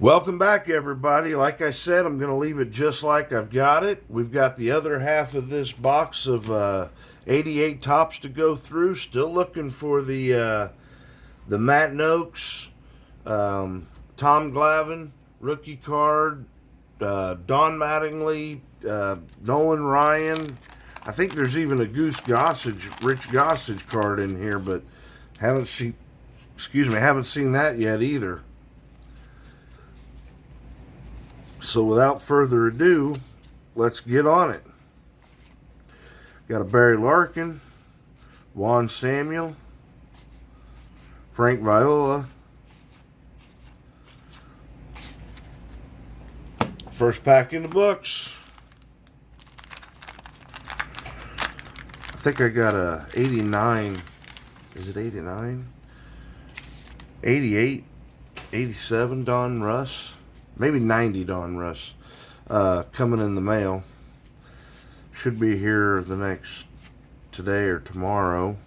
Welcome back, everybody. Like I said, I'm going to leave it just like I've got it. We've got the other half of this box of 88 tops to go through. Still looking for the Matt Noakes, Tom Glavine rookie card, Don Mattingly, Nolan Ryan. I think there's even a Rich Gossage card in here, but haven't seen that yet either. So without further ado, let's get on it. Got a Barry Larkin, Juan Samuel, Frank Viola. First pack in the books. I think I got a 89. Is it 89? 88, 87 Don Russ. Maybe 90 Don Russ coming in the mail. Should be here today or tomorrow.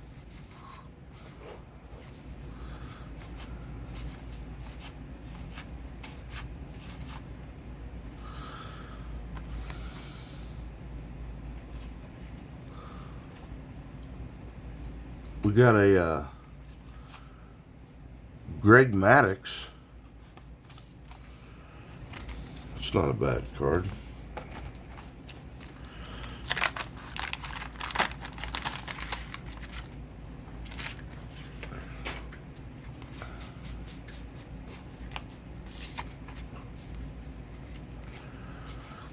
We got a Greg Maddux. It's not a bad card.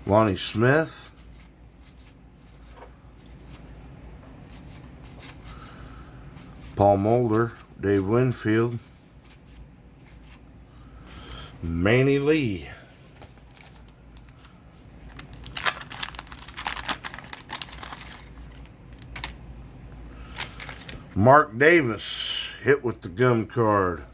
Lonnie Smith. Paul Mulder. Dave Winfield. Manny Lee. Mark Davis, hit with the gum card.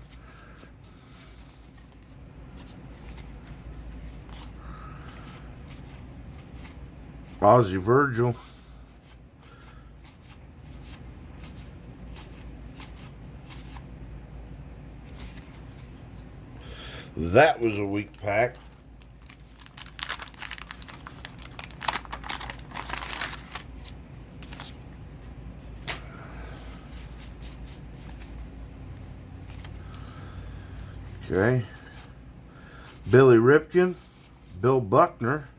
Ozzie Virgil. That was a weak pack. Okay. Billy Ripken, Bill Buckner.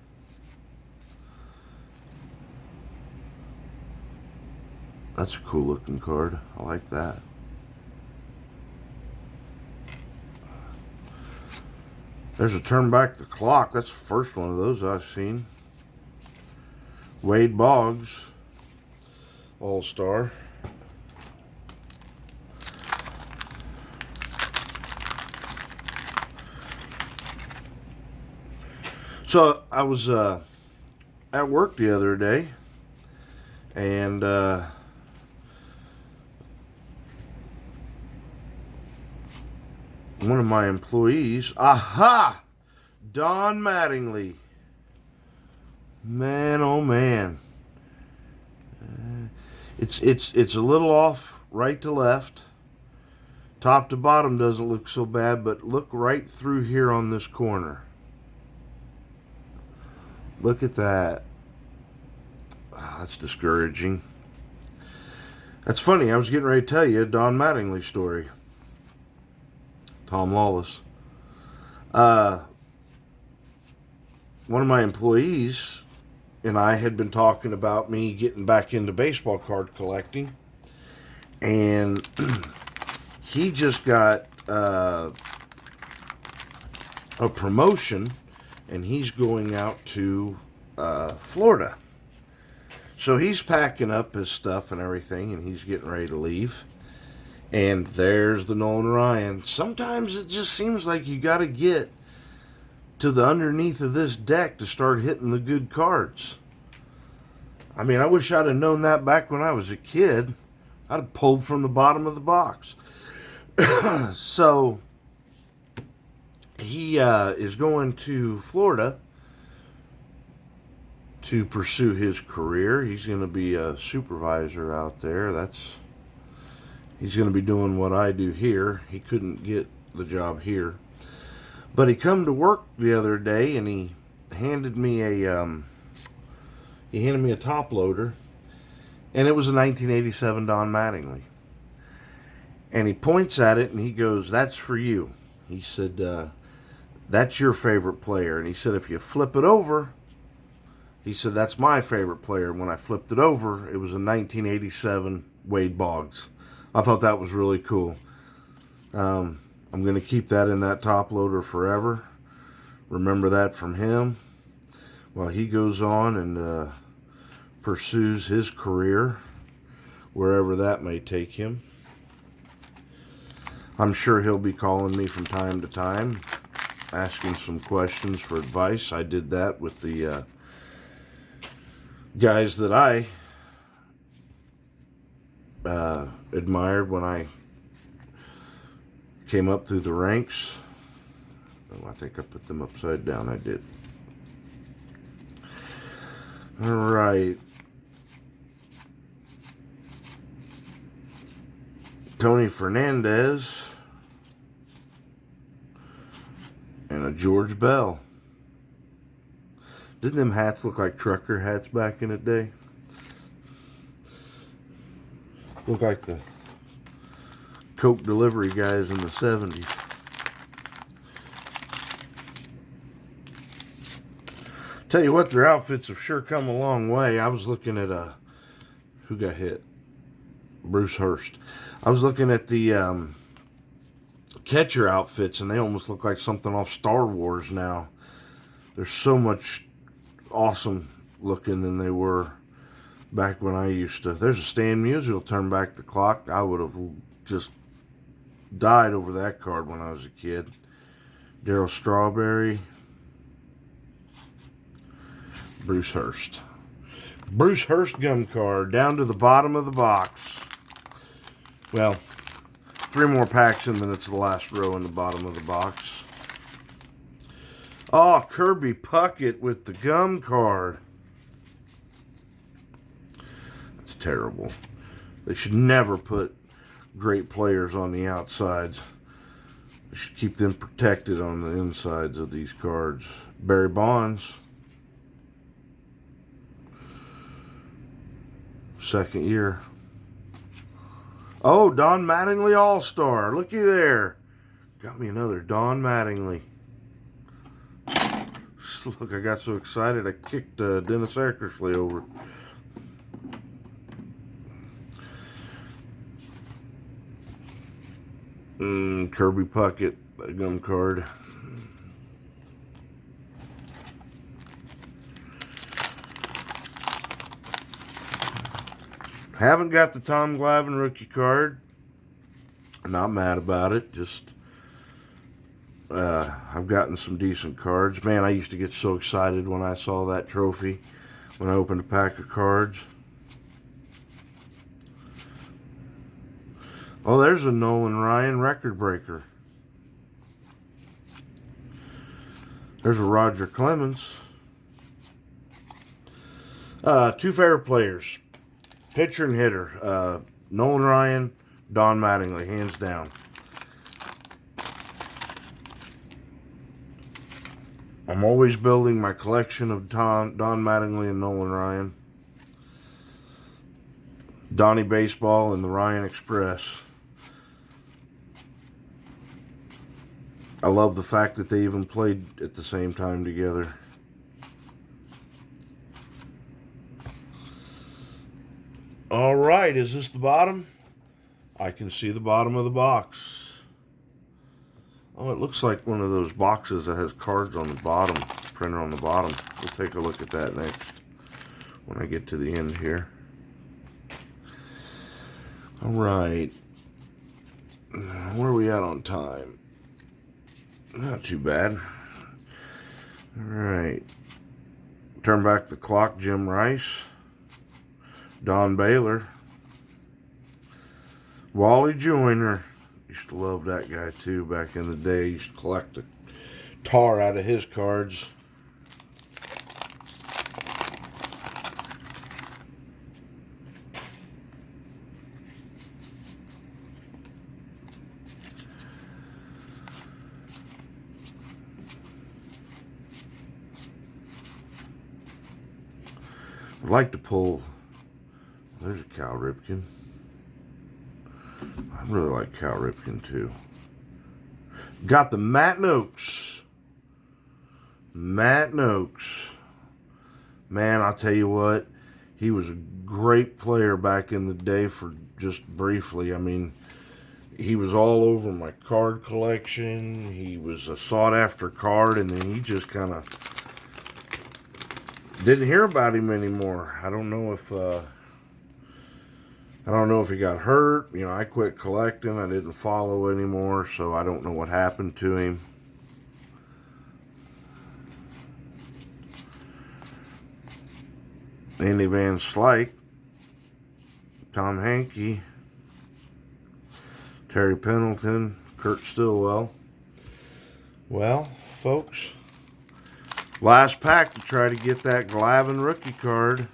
That's a cool looking card. I like that. There's a Turn Back the Clock. That's the first one of those I've seen. Wade Boggs, All-Star. So I was at work the other day, and one of my employees, Don Mattingly. Man, oh man, it's a little off right to left. Top to bottom doesn't look so bad, but look right through here on this corner. Look at that. That's discouraging. That's funny. I was getting ready to tell you a Don Mattingly story. Tom Lawless. One of my employees and I had been talking about me getting back into baseball card collecting. And he just got a promotion, and he's going out to Florida. So he's packing up his stuff and everything, and he's getting ready to leave. And there's the Nolan Ryan. Sometimes it just seems like you got to get to the underneath of this deck to start hitting the good cards. I mean, I wish I'd have known that back when I was a kid. I'd have pulled from the bottom of the box. So he is going to Florida to pursue his career. He's going to be a supervisor out there. He's going to be doing what I do here. He couldn't get the job here. But he come to work the other day and he handed me a top loader, and it was a 1987 Don Mattingly. And he points at it and he goes, "That's for you." He said, "That's your favorite player." And he said, "If you flip it over," he said, "that's my favorite player." When I flipped it over, it was a 1987 Wade Boggs. I thought that was really cool. I'm going to keep that in that top loader forever. Remember that from him while he goes on and pursues his career, wherever that may take him. I'm sure he'll be calling me from time to time, asking some questions for advice. I did that with the guys that I admired when I came up through the ranks. Oh, I think I put them upside down. I did. All right. Tony Fernandez and a George Bell. Didn't them hats look like trucker hats back in the day? Look like the Coke delivery guys in the 70s. Tell you what, their outfits have sure come a long way. I was looking at who got hit? Bruce Hurst. I was looking at the catcher outfits, and they almost look like something off Star Wars now. They're so much awesome looking than they were back when I used to. There's a Stan Musial, Turn Back the Clock. I would have just died over that card when I was a kid. Darryl Strawberry. Bruce Hurst. Bruce Hurst gum card down to the bottom of the box. Well, 3 more packs in, then it's the last row in the bottom of the box. Oh, Kirby Puckett with the gum card. That's terrible. They should never put great players on the outsides. They should keep them protected on the insides of these cards. Barry Bonds. Second year. Oh, Don Mattingly All-Star. Looky there. Got me another Don Mattingly. Look, I got so excited I kicked Dennis Eckersley over. Kirby Puckett, gum card. Haven't got the Tom Glavine rookie card. Not mad about it. Just I've gotten some decent cards. Man, I used to get so excited when I saw that trophy when I opened a pack of cards. Oh, there's a Nolan Ryan record breaker. There's a Roger Clemens. 2 favorite players. Pitcher and hitter. Nolan Ryan, Don Mattingly, hands down. I'm always building my collection of Don Mattingly and Nolan Ryan. Donnie Baseball and the Ryan Express. I love the fact that they even played at the same time together. All right, is this the bottom? I can see the bottom of the box. Oh, it looks like one of those boxes that has cards on the bottom, printer on the bottom. We'll take a look at that next when I get to the end here. All right. Where are we at on time? Not too bad. All right. Turn Back the Clock, Jim Rice. Don Baylor. Wally Joyner. Used to love that guy too back in the day. Used to collect the tar out of his cards. I'd like to pull. There's a Cal Ripken. I really like Cal Ripken too. Got the Matt Noakes. Matt Noakes. Man, I'll tell you what. He was a great player back in the day for just briefly. I mean, he was all over my card collection. He was a sought-after card, and then he just kind of didn't hear about him anymore. I don't know if he got hurt. You know, I quit collecting. I didn't follow anymore, so I don't know what happened to him. Andy Van Slyke, Tom Hankey, Terry Pendleton, Kurt Stillwell. Well, folks, last pack to try to get that Glavine rookie card.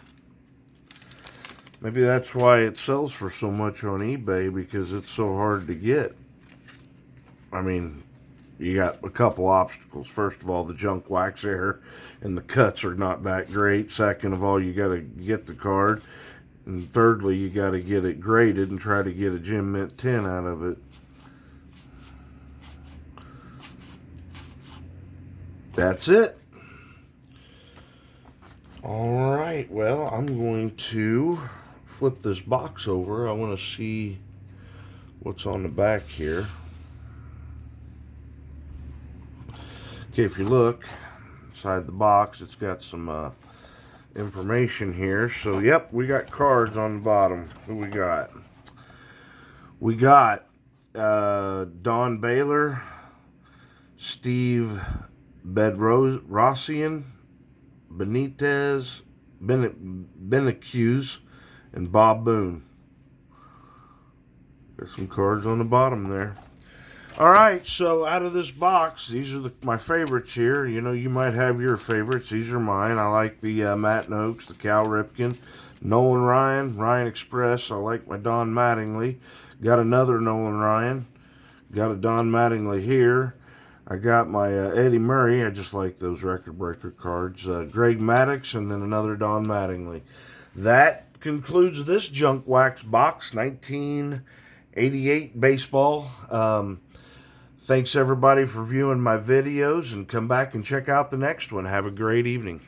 Maybe that's why it sells for so much on eBay, because it's so hard to get. I mean, you got a couple obstacles. First of all, the junk wax error and the cuts are not that great. Second of all, you got to get the card. And thirdly, you got to get it graded and try to get a Gem Mint 10 out of it. That's it. All right, well, I'm going to flip this box over. I want to see what's on the back here. Okay, if you look inside the box, it's got some information here. So, yep, we got cards on the bottom. Who we got? We got Don Baylor, Steve Bedrosian, Benitez, Benecuse, and Bob Boone. Got some cards on the bottom there. All right, so out of this box, these are my favorites here. You know, you might have your favorites. These are mine. I like the Matt Noakes, the Cal Ripken, Nolan Ryan, Ryan Express. I like my Don Mattingly. Got another Nolan Ryan. Got a Don Mattingly here. I got my Eddie Murray. I just like those record breaker cards. Greg Maddux, and then another Don Mattingly. That concludes this Junk Wax box, 1988 baseball. Thanks everybody for viewing my videos, and come back and check out the next one. Have a great evening.